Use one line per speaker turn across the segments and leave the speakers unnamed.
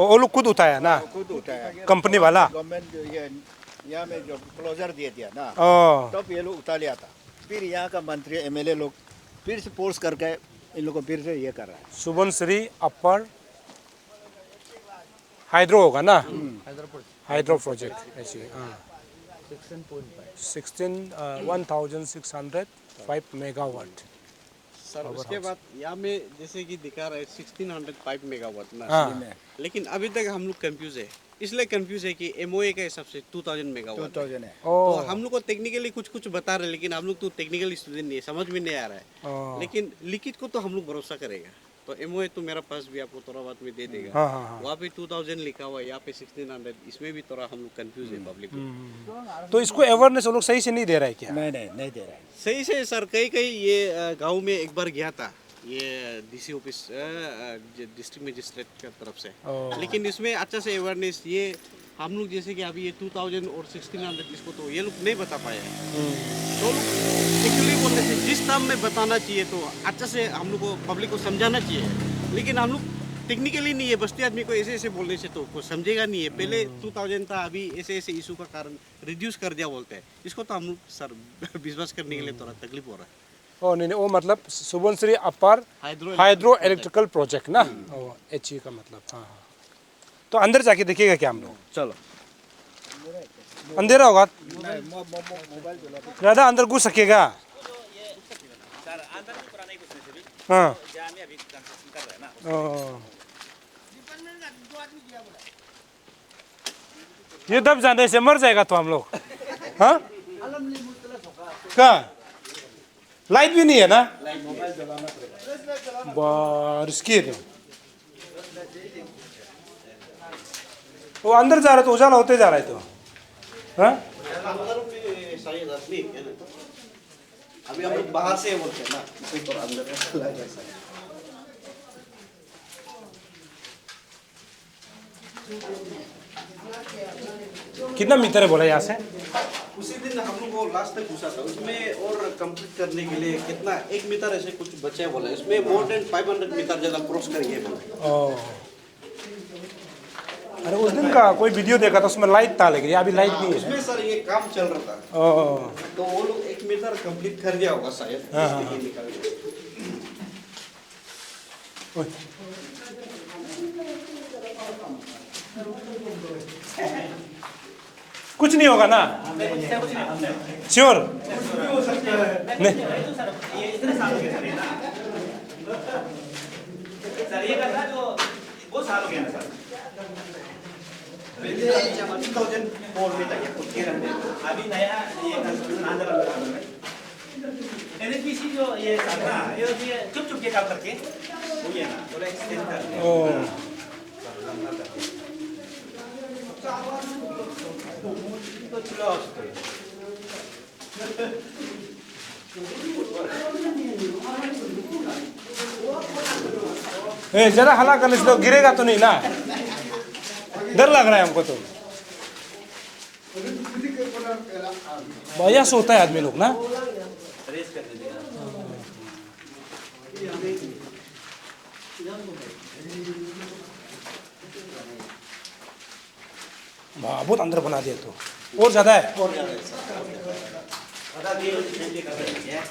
वो लोग खुद उठाया ना,
खुद उठाया
कंपनी वाला।
गवर्नमेंट जो ये यहाँ में जो क्लोजर दिए दिया ना,
ओ
तब ये लोग उठा लिया था। फिर यहाँ का मंत्री एमएलए लोग फिर से फोर्स करके इन लोगों को फिर से ये कर रहा है।
सुबनसिरी अपर हाइड्रो होगा ना, हाइड्रो प्रोजेक्ट ऐसे। 1605 मेगावाट।
सर उसके बाद यहाँ में जैसे कि दिखा रहा है 1605 मेगावाट ना,
हाँ
लेकिन अभी तक हम लोग कंफ्यूज है। इसलिए कंफ्यूज है कि एमओए के हिसाब से 2000 मेगावाट
2000 है।
तो
ओ
हम लोग को टेक्निकली कुछ कुछ बता रहे हैं, लेकिन हम लोग तो टेक्निकल स्टूडेंट नहीं है, समझ में नहीं आ रहा है।
ओ,
लेकिन लिखित को तो हम लोग भरोसा करेगा। तो एमओए तो मेरा पास भी आपको थोड़ा बात में दे देगा।
हाँ हाँ हाँ।
वहाँ पे 2000 लिखा हुआ है, यहाँ पे 1600, इसमें भी थोड़ा हम लोग कंफ्यूज है पब्लिक को।
तो इसको अवेयरनेस वो लोग सही से नहीं दे रहा है क्या?
नहीं दे रहा है।
सही से सर, कई कई ये गांव में एक बार गया था ये डीसी ऑफिस डिस्ट्रिक्ट मजिस्ट्रेट की तरफ से, लेकिन इसमें अच्छा से अवेयरनेस ये हम लोग जैसे कि अभी ये 2000 और 1600 इसको तो ये लोग नहीं बता पाए हैं। तो लोग एक्चुअली बोलते थे जिस टाइम में बताना चाहिए तो अच्छा से हम लोग को पब्लिक को समझाना चाहिए, लेकिन हम लोग टेक्निकली नहीं है, बस्ती आदमी को ऐसे ऐसे बोलने से तो कोई समझेगा नहीं है। पहले 2000 था, अभी ऐसे ऐसे इशू का कारण रिड्यूस कर दिया बोलते हैं। इसको तो हम लोग सर विश्वास करने के लिए थोड़ा तकलीफ हो रहा है।
ओ नहीं नहीं, वो मतलब सुबनसिरी अपर हाइड्रो इलेक्ट्रिकल प्रोजेक्ट ना, ओ एच का मतलब। हाँ हाँ, तो अंदर जाके देखिएगा क्या हम लोग?
चलो
अंधेरा होगा ज़्यादा, अंदर घुस सकेगा? हाँ ओ, ये दब जाने से मर जाएगा तो हम लोग। हाँ क्या लाइट भी नहीं है ना? रिस्की है। वो अंदर जा रहा है तो उजाला होते जा रहा है तो। हाँ
अभी हम लोग बाहर से बोलते हैं ना, तो अंदर
कितना मीटर है बोला यहाँ से?
उसी दिन हम लोग को लास्ट तक पूछा था, उसमें और कंप्लीट करने के लिए कितना 1 मीटर ऐसे कुछ बचे बोला, इसमें मोर देन 500 मीटर ज़्यादा क्रॉस करिए बोला।
ओ अरे उस दिन का कोई वीडियो देखा था, उसमें लाइट था, लेकिन अभी लाइट नहीं है।
उसमें सर ये काम चल रहा था।
ओ
तो वो लोग 1 मीटर कंप्लीट कर दिया होगा शायद।
हाँ, हाँ,
इसलिए निकाल दिया।
ओए, कुछ नहीं होगा ना? श्योर नहीं?
सर ये करना जो बहुत साल हो गया ना सर।
2004 में तक खुद के रहने
अभी नया ये आंध्र एनएचपीसी जो ये करना ये चुप चुप के काम करके वो ये ना थोड़ा एक्सटेंड कर
ओ
तो चलो
जरा हला करने से तो गिरेगा तो नहीं ना? डर लग रहा है हमको तो। भैया सोता है आदमी लोग ना।
रेस कर दीजिए।
बहुत अंदर बना दिया तो और ज्यादा है।
और ज़्यादा है सर।
आधा भी ये कर रहे हैं।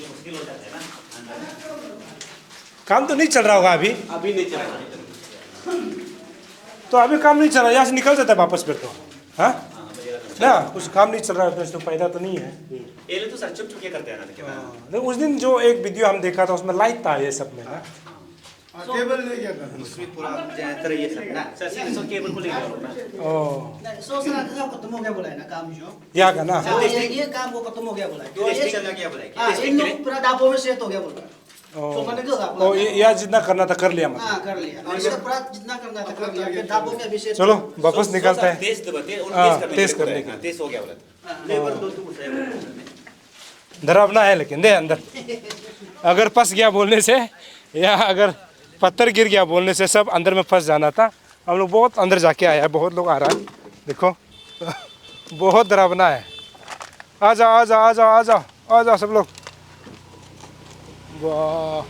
मुश्किल हो जाता है ना।
काम तो नहीं चल रहा होगा अभी?
अभी नहीं चल रहा।
तो अभी काम नहीं चल रहा, यहाँ से निकल जाता है वापस फिर तो। हाँ ना, कुछ काम नहीं चल रहा है तो फायदा तो नहीं है।
ये तो सर चुप चुप करते हैं ना।
उस दिन जो एक वीडियो हम देखा था उसमें लाइट था ये सब में ना।
केबल ले गया था
उसमें पूरा ज्यादातर ये सब ना
सर सीधे सो केबल को लेकर आओ ना।
ओ
सोचना था खत्म हो गया बोला है ना काम जो।
यहाँ का ना?
हाँ, ये काम वो खत्म हो गया बोला है।
तो ये चला गया बोला
हाँ,
है
इन लोग पूरा डाबो में सेट हो गया बोला है। तो मैंने जो था
ओ यह जितना करना था कर लिया मतलब।
हाँ कर लिया, और इसका पूरा जितना करना था कर लिया, फिर डाबो में अभी सेट।
चलो वापस निकलता है।
टेस्ट दबाते और
हाँ,
टेस्ट
टेस्ट करने के लिए।
टेस्ट हो गया बोला था।
लेबर दो तो कुछ है।
डरावना है लेकिन दे अंदर अगर फंस गया बोलने से, या अगर पत्थर गिर गया बोलने से सब अंदर में फंस जाना था। हम लोग बहुत अंदर जाके आया है, बहुत लोग आ रहा है देखो बहुत डरावना है। आ जाओ आ जाओ आ जाओ आ जाओ आ जाओ सब लोग। वाह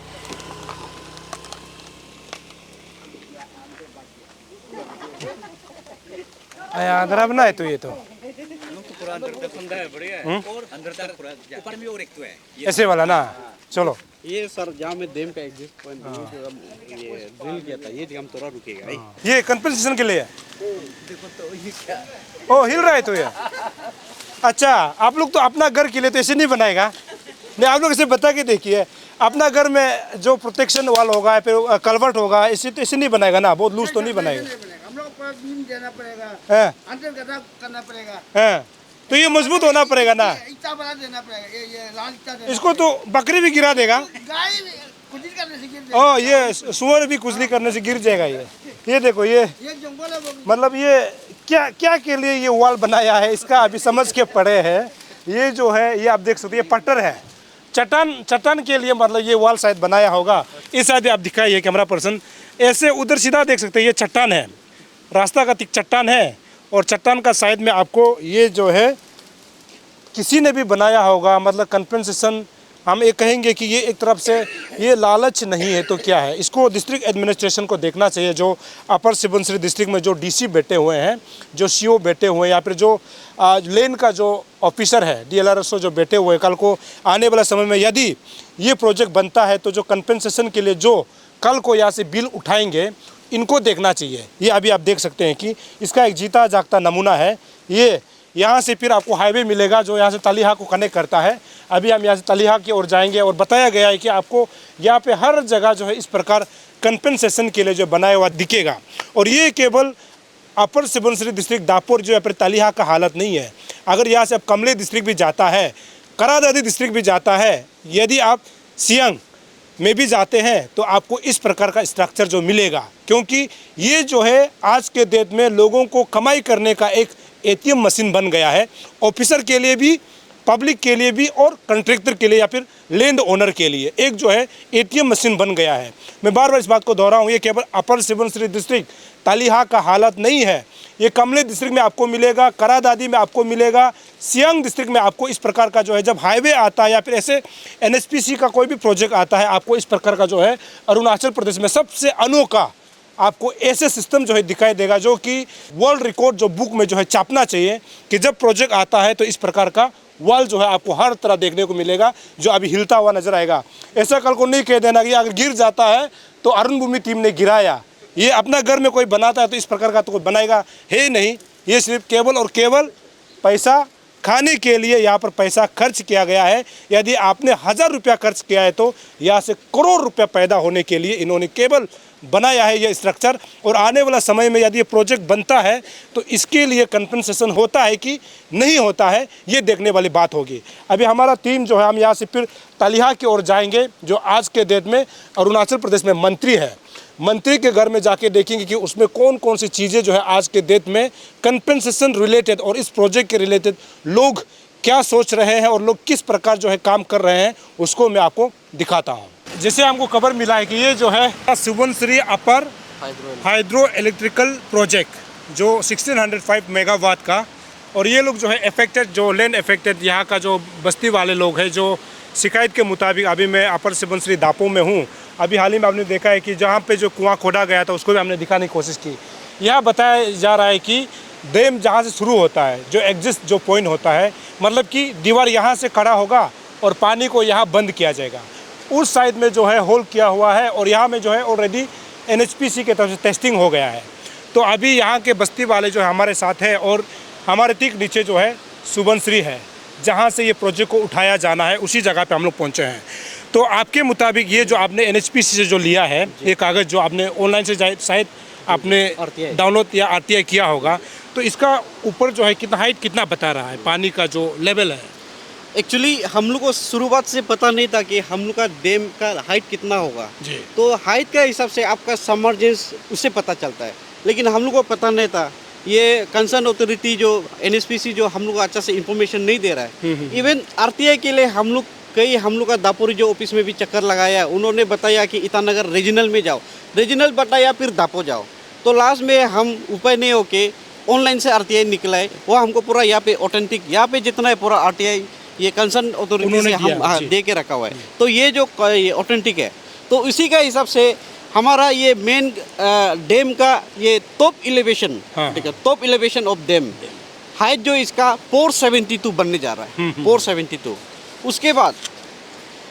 आया डरावना है तो ये तो
पूरा अंदर तक फंदा है, बढ़िया है। और अंदर तक पूरा ऊपर में और एक तो है
ऐसे वाला ना। चलो
ये सर जहाँ में डैम का एग्जिस्ट पॉइंट ये ड्रिल किया था, ये जगह हम थोड़ा रुकेगा।
ये कंपनसेशन के लिए है। ओ हिल रहा है तो ये। अच्छा आप लोग तो अपना घर के लिए तो ऐसे नहीं बनाएगा। नहीं आप लोग इसे बता के देखिए, अपना घर में जो प्रोटेक्शन वाल होगा फिर कलवर्ट होगा इसे तो ऐसे नहीं बनाएगा ना, बहुत लूज तो नहीं बनाएगा।
हम लोग को बीम देना पड़ेगा,
हैं
अंदर गड्ढा करना पड़ेगा,
हैं तो ये मजबूत होना पड़ेगा ना।
ईटा बना देना पड़ेगा, ये लाल ईटा देना।
इसको तो बकरी भी गिरा देगा।
गाय खुदी करने से गिर जाएगा।
ओ ये सुअर भी कुचली करने से गिर जाएगा ये देखो ये
ये जंगल है वो भी।
मतलब ये क्या क्या के लिए ये वॉल बनाया है इसका अभी समझ के पड़े हैं। ये जो है ये आप देख सकते हैं, ये पट्टर है, चट्टान के लिए मतलब ये वॉल शायद बनाया होगा। इस साइड आप दिखाइए कैमरा पर्सन, ऐसे उधर सीधा देख सकते हैं, ये चट्टान है, रास्ता का चट्टान है और चट्टान का साइड में आपको ये जो है किसी ने भी बनाया होगा। मतलब कंपनसेशन हम ये कहेंगे कि ये एक तरफ से ये लालच नहीं है तो क्या है, इसको डिस्ट्रिक्ट एडमिनिस्ट्रेशन को देखना चाहिए। जो अपर सुबनसिरी डिस्ट्रिक्ट में जो डीसी बैठे हुए हैं, जो सीओ बैठे हुए हैं या फिर जो लेन का जो ऑफिसर है DLRSO जो बैठे हुए हैं, कल को आने वाला समय में यदि ये प्रोजेक्ट बनता है तो जो कंपनसेशन के लिए जो कल को यहाँ से बिल उठाएंगे इनको देखना चाहिए। ये अभी आप देख सकते हैं कि इसका एक जीता जागता नमूना है। ये यहाँ से फिर आपको हाईवे मिलेगा जो यहाँ से तालिहा को कनेक्ट करता है। अभी हम यहाँ से तालिहा की ओर जाएंगे और बताया गया है कि आपको यहाँ पे हर जगह जो है इस प्रकार कंपनसेशन के लिए जो बनाया हुआ दिखेगा। और ये केवल अपर सुबनसिरी डिस्ट्रिक्ट दापोर जो है फिर तालिहा का हालत नहीं है। अगर यहाँ से अब कमले डिस्ट्रिक्ट भी जाता है, करादादी डिस्ट्रिक्ट भी जाता है, यदि आप सियांग में भी जाते हैं तो आपको इस प्रकार का स्ट्रक्चर जो मिलेगा। क्योंकि ये जो है आज के डेट में लोगों को कमाई करने का एक ATM मशीन बन गया है, ऑफिसर के लिए भी, पब्लिक के लिए भी और कॉन्ट्रैक्टर के लिए या फिर लैंड ओनर के लिए एक जो है ATM मशीन बन गया है। मैं बार बार इस बात को दोहराऊँ, ये केवल अपर सुबनसिरी डिस्ट्रिक्ट तालिहा का हालत नहीं है, ये कमले डिस्ट्रिक्ट में आपको मिलेगा, करादादी में आपको मिलेगा, सियांग डिस्ट्रिक्ट में आपको इस प्रकार का जो है जब हाईवे आता है या फिर ऐसे NHPC का कोई भी प्रोजेक्ट आता है आपको इस प्रकार का जो है अरुणाचल प्रदेश में सबसे अनोखा आपको ऐसे सिस्टम जो है दिखाई देगा जो कि वर्ल्ड रिकॉर्ड जो बुक में जो है छापना चाहिए कि जब प्रोजेक्ट आता है तो इस प्रकार का वॉल जो है आपको हर तरह देखने को मिलेगा जो अभी हिलता हुआ नजर आएगा। ऐसा कल को नहीं कह देना कि अगर गिर जाता है तो अरुण भूमि टीम ने गिराया। ये अपना घर में कोई बनाता है तो इस प्रकार का तो कोई बनाएगा है नहीं। ये सिर्फ केवल और केवल पैसा खाने के लिए यहाँ पर पैसा खर्च किया गया है। यदि आपने 1000 रुपया खर्च किया है तो यहाँ से करोड़ रुपया पैदा होने के लिए इन्होंने केवल बनाया है ये स्ट्रक्चर। और आने वाला समय में यदि ये प्रोजेक्ट बनता है तो इसके लिए कंपनसेशन होता है कि नहीं होता है, ये देखने वाली बात होगी। अभी हमारा टीम जो है हम यहाँ से फिर तालिहा की ओर जाएंगे जो आज के डेट में अरुणाचल प्रदेश में मंत्री है। मंत्री के घर में जाके देखेंगे कि उसमें कौन कौन सी चीज़ें जो है आज के डेट में कंपनसेशन रिलेटेड और इस प्रोजेक्ट के रिलेटेड लोग क्या सोच रहे हैं और लोग किस प्रकार जो है काम कर रहे हैं, उसको मैं आपको दिखाता हूँ। जैसे हमको खबर मिला है कि ये जो है सुबनसिरी अपर हाइड्रो इलेक्ट्रिकल प्रोजेक्ट जो 1605 मेगावाट का, और ये लोग जो है अफेक्टेड जो लैंड अफेक्टेड यहाँ का जो बस्ती वाले लोग हैं जो शिकायत के मुताबिक, अभी मैं अपर सुबनसिरी दापो में हूँ, अभी हाल ही में आपने देखा है कि जहाँ पे जो कुआं खोदा गया था उसको भी हमने दिखाने की कोशिश की। यहाँ बताया जा रहा है कि डैम जहाँ से शुरू होता है जो एग्जिस्ट जो पॉइंट होता है, मतलब कि दीवार यहाँ से खड़ा होगा और पानी को यहाँ बंद किया जाएगा। उस साइड में जो है होल किया हुआ है और यहाँ में जो है ऑलरेडी NHPC के तरफ से टेस्टिंग हो गया है। तो अभी यहाँ के बस्ती वाले जो है हमारे साथ है और हमारे ठीक नीचे जो है सुबनसिरी है जहाँ से ये प्रोजेक्ट को उठाया जाना है, उसी जगह पे हम लोग पहुँचे हैं। तो आपके मुताबिक ये जो आपने NHPC से जो लिया है ये कागज़ जो आपने ऑनलाइन से शायद आपने डाउनलोड या RTI किया होगा, तो इसका ऊपर जो है कितना हाइट कितना बता रहा है पानी का जो लेवल है?
एक्चुअली हम लोग को शुरुआत से पता नहीं था कि हम लोग का डैम का हाइट कितना होगा
जी।
तो हाइट के हिसाब से आपका सबमर्जेंस उससे पता चलता है, लेकिन हम लोग को पता नहीं था। ये कंसर्न अथॉरिटी जो NHPC जो हम लोग को अच्छा से इंफॉर्मेशन नहीं दे रहा है। इवन RTI के लिए हम लोग का दापोरी जो ऑफिस में भी चक्कर लगाया, उन्होंने बताया कि ईटानगर रीजनल में जाओ, रीजनल बताया फिर दापो जाओ। तो लास्ट में हम उपाय नहीं होके ऑनलाइन से आरटीआई निकला है, वो हमको पूरा यहाँ पे ऑथेंटिक, यहाँ पे जितना है पूरा आरटीआई ये कंसर्न अथॉरिटी से
उन्होंने
हम
दिया, जी।
दे के रखा हुआ है। तो ये जो ऑथेंटिक है, तो इसी का हिसाब से हमारा ये मेन डैम का ये टॉप एलिवेशन,
हाँ।
ठीक है, top elevation of dam height जो इसका 472 बनने जा रहा है, 472। उसके बाद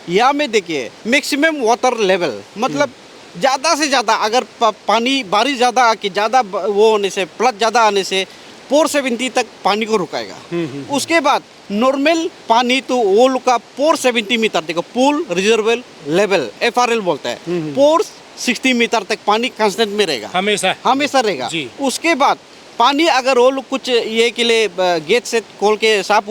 यहाँ में देखिए मैक्सिमम वाटर लेवल, मतलब ज़्यादा से ज़्यादा अगर पानी बारिश ज़्यादा आके ज़्यादा वो होने से, फ्लड ज़्यादा आने से 470 तक पानी को रुकाएगा। उसके बाद नॉर्मल पानी तो वो लोग का 470 मीटर, देखो पूल रिजर्वेल लेवल FRL बोलता है, 460 मीटर तक पानी कांस्टेंट में रहेगा, हमेशा रहेगा।
जी।
उसके बाद पानी अगर वो लोग कुछ ये के लिए गेट से खोल के साफ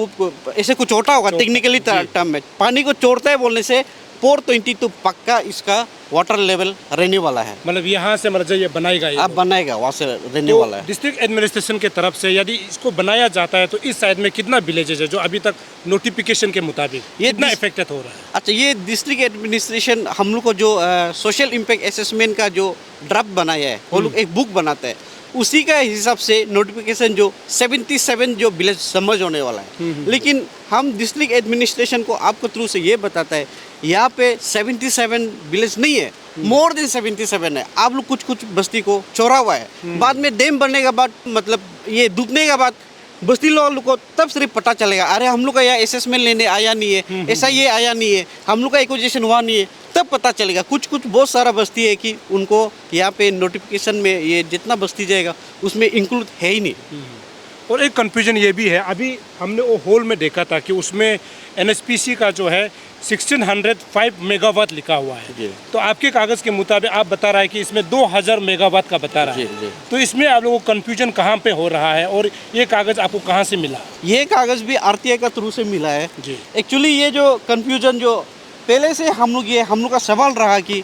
ऐसे कुछ छोटा होगा टेक्निकली टर्म में, पानी को छोड़ता है बोलने से 420 तो पक्का इसका वाटर लेवल रहने वाला है।
मतलब यहाँ से मतलब ये बनाएगा, ये
अब बनाएगा वहाँ से रहने
तो
वाला है।
डिस्ट्रिक्ट एडमिनिस्ट्रेशन की तरफ से यदि इसको बनाया जाता है तो इस साइड में कितना विलेजेस है जो अभी तक नोटिफिकेशन के मुताबिक
ये
कितना इफेक्टेड हो रहा है?
अच्छा, ये डिस्ट्रिक्ट एडमिनिस्ट्रेशन हम लोग को जो सोशल इम्पैक्ट असेसमेंट का जो ड्राफ्ट बनाया है, वो लोग एक बुक बनाते हैं, उसी का हिसाब से नोटिफिकेशन जो 77 जो विलेज समझ होने वाला है। लेकिन हम डिस्ट्रिक्ट एडमिनिस्ट्रेशन को आपको थ्रू से ये बताता है यहाँ पे 77 विलेज नहीं है, मोर देन 77 है। आप लोग कुछ कुछ बस्ती को चोरा हुआ है। बाद में डैम बनने के बाद, मतलब ये डूबने के बाद बस्ती लोगों को तब सिर्फ पता चलेगा, अरे हम लोग का यहाँ असेसमेंट लेने आया नहीं है, ऐसा ये आया नहीं है, हम लोग का एक्विजिशन हुआ नहीं है, तब पता चलेगा। कुछ कुछ बहुत सारा बस्ती है कि उनको यहाँ पे नोटिफिकेशन में ये जितना बस्ती जाएगा उसमें इंक्लूड है ही नहीं।
और एक कंफ्यूजन ये भी है, अभी हमने वो होल में देखा था कि उसमें NSPC का जो है 1605 मेगावाट लिखा हुआ है।
जी।
तो आपके कागज़ के मुताबिक आप बता रहा है कि इसमें 2000 मेगावाट का बता रहा
जी,
है।
जी।
तो इसमें आप लोगों को कंफ्यूजन कहाँ पे हो रहा है और ये कागज़ आपको कहाँ से मिला?
ये कागज़ भी RTI का थ्रू से मिला है।
जी।
एक्चुअली ये जो कन्फ्यूजन जो पहले से हम लोग का सवाल रहा कि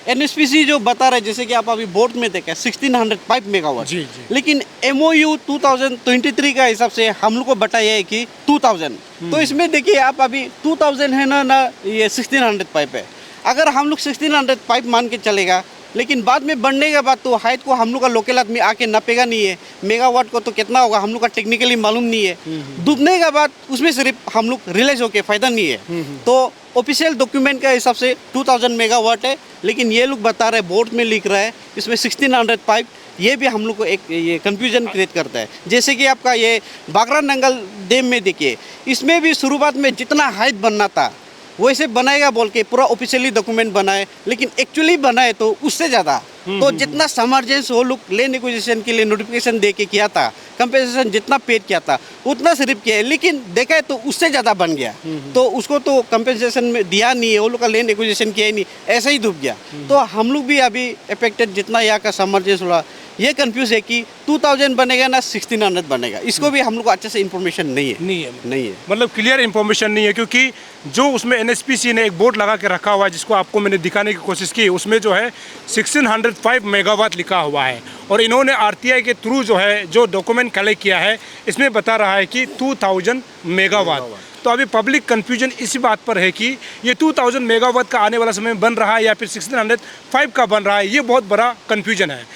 NSPC जो बता रहे, जैसे कि आप अभी बोर्ड में देखा 1605 मेगावाट,
जी, जी।
लेकिन MOU 2023 का हिसाब से हम लोग को बताया है कि 2000। तो इसमें देखिए आप अभी 2000 है ना ये 1605 है। अगर हम लोग 1605 मान के चलेगा, लेकिन बाद में बढ़ने के बाद तो हाइट को हम लोग का लोकल आदमी आके नापेगा नहीं है, मेगावाट को तो कितना होगा हम लोग का टेक्निकली मालूम नहीं है। डूबने के बाद उसमें सिर्फ हम लोग रियलाइज होके फायदा नहीं है। तो ऑफिशियल डॉक्यूमेंट के हिसाब से 2000 मेगावाट है, लेकिन ये लोग बता रहे हैं, बोर्ड में लिख रहा है इसमें 1605। ये भी हम लोग को एक ये कंफ्यूजन क्रिएट करता है। जैसे कि आपका ये बागरा नंगल डैम में देखिए, इसमें भी शुरुआत में जितना हाइट बनना था वैसे बनाएगा बोल के पूरा ऑफिशियली डॉक्यूमेंट बनाए, लेकिन एक्चुअली बनाए तो उससे ज़्यादा। तो जितना समर्जेंस वो लोग लैंड एक्विजिशन के लिए नोटिफिकेशन दे के किया था, कंपेंसेशन जितना पेड किया था उतना सिर्फ किया है, लेकिन देखा है तो उससे ज़्यादा बन गया। तो उसको तो कंपेंसेशन में दिया नहीं है, वो लोग का लैंड एक्विजिशन किया ही नहीं, ऐसे ही डूब गया। तो हम लोग भी अभी अफेक्टेड, जितना यहाँ का समर्जेंस हुआ, ये कंफ्यूज है कि 2000 बनेगा ना 1600 बनेगा। इसको भी हम लोग को अच्छे से इन्फॉर्मेशन नहीं है।
मतलब क्लियर इंफॉर्मेशन नहीं है, क्योंकि जो उसमें NSPC ने एक बोर्ड लगा के रखा हुआ है जिसको आपको मैंने दिखाने की कोशिश की, उसमें जो है 1605 मेगावाट लिखा हुआ है, और इन्होंने RTI के थ्रू जो है जो डॉक्यूमेंट कलेक्ट किया है इसमें बता रहा है कि 2000 मेगावाट। तो अभी पब्लिक कंफ्यूजन इसी बात पर है कि ये 2000 मेगावाट का आने वाला समय में बन रहा है या फिर 1605 का बन रहा है। ये बहुत बड़ा कंफ्यूजन है।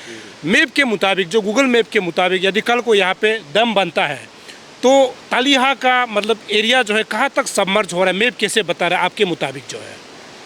मैप के मुताबिक, जो गूगल मैप के मुताबिक, यदि कल को यहाँ पे डैम बनता है तो तालिहा का मतलब एरिया जो है कहाँ तक सबमर्ज हो रहा है, मैप कैसे बता रहा है आपके मुताबिक जो है?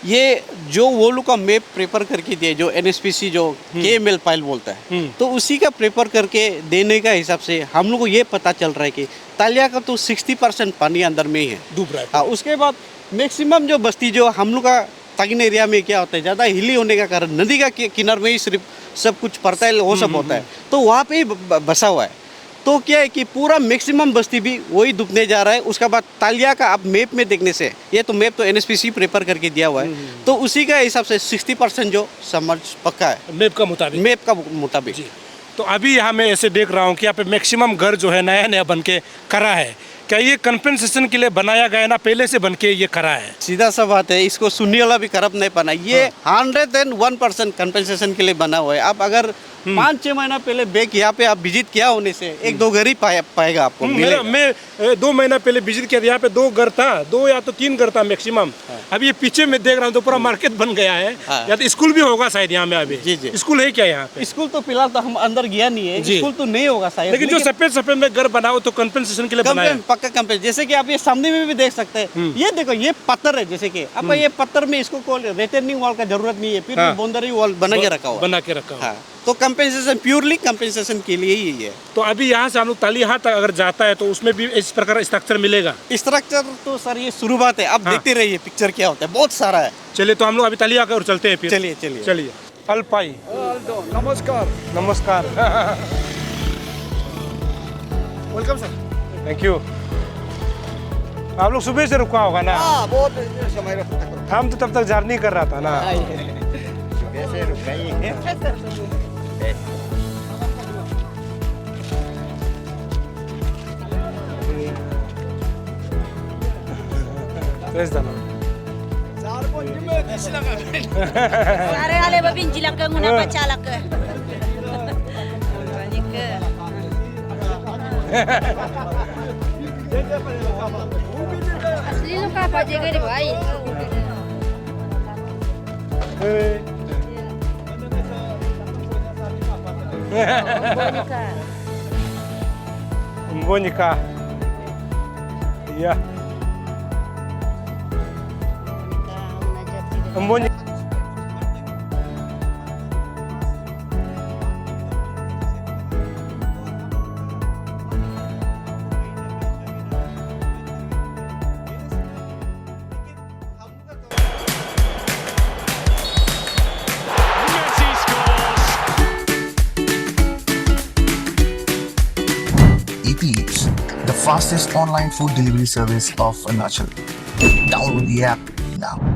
ये जो वो लोग का मैप प्रेफर करके दिए, जो NSPC जो KML फाइल बोलता है, तो उसी का प्रेफर करके देने का हिसाब से हम लोग को ये पता चल रहा है कि तालिया का तो 60% पानी अंदर में ही है,
डूब रहा है।
हाँ, उसके बाद मैक्सिमम जो बस्ती जो हम लोग का तागिन एरिया में क्या होता है, ज़्यादा हिली होने का कारण नदी का किनारे में ही सिर्फ सब कुछ पड़ता है, वो सब होता है, तो वहाँ पे ही बसा हुआ है। तो क्या है कि पूरा मैक्सिमम बस्ती भी वही डूबने जा रहा है। उसके बाद तालिया का आप मैप में देखने से, ये तो मैप तो NSPC प्रेफर करके दिया हुआ है, तो उसी का हिसाब से 60% जो समर्ज पक्का है
मैप का मुताबिक।
जी।
तो अभी यहाँ मैं ऐसे देख रहा हूँ कि यहाँ पे मैक्सिमम घर जो है नया नया बन के करा है, क्या ये कंपनसेशन के लिए बनाया गया ना पहले से बन के ये खड़ा है?
सीधा सा बात है, इसको सुनने वाला भी करप्ट नहीं बना। ये 101% कंपनसेशन के लिए बना हुआ है। आप अगर 5-6 महीना पहले बैग यहाँ पे आप विजिट किया होने से 1-2 घर ही पाएगा आपको मिलेगा।
मैं 2 महीना पहले विजिट किया था, यहाँ पे 2 घर था, 2 या तो 3 घर था मैक्सिमम। अभी ये पीछे में देख रहा हूँ तो पूरा मार्केट बन गया है।
हाँ।
या तो स्कूल भी होगा शायद यहाँ में अभी।
जी, जी।
स्कूल है क्या यहाँ पे?
स्कूल तो फिलहाल तो हम अंदर गया नहीं है,
जी।
स्कूल तो नहीं होगा शायद।
लेकिन जो सफेद सफेद में घर बनाओ तो कंपनसेशन के लिए बनाया है।
पक्का कंपेन, जैसे कि आप ये सामने में भी देख सकते हैं। ये देखो ये पत्थर है, जैसे कि अब ये पत्थर में इसको रिटर्निंग वॉल का जरूरत नहीं है, फिर
हाँ।
भी बाउंड्री वॉल बना के रखा हुआ है।
बना के रखा हुआ है।
हाँ, तो कंपेंसेशन प्योरली कंपेंसेशन के लिए ही है।
तो अभी यहाँ से हम लोग तालीहाट तक अगर जाता है तो उसमें भी इस प्रकार स्ट्रक्चर मिलेगा।
स्ट्रक्चर तो सर ये शुरुआत है, अब
हाँ।
देखते रहिए पिक्चर क्या होता है, बहुत सारा है।
चलिए तो हम लोग अभी तालिया कर चलते हैं फिर।
चलिए चलिए
चलिए अल्पाई
नमस्कार।
नमस्कार।
Welcome sir.
Thank you. आप लोग सुबह से रुका होगा ना?
हाँ, बहुत समय रखा।
हम तो तब तक जर्नी कर रहा था ना।
वैसे रुक गई।
Tres dalam.
Sare ale babin jilang ke nguna pacalak ke. Banyak ke. Asli lo ka apa jaga di bhai. Bonika.
Bonika. Iya. Bonika.
Eat Eats, the fastest online food delivery service of Arunachal. Download the app now.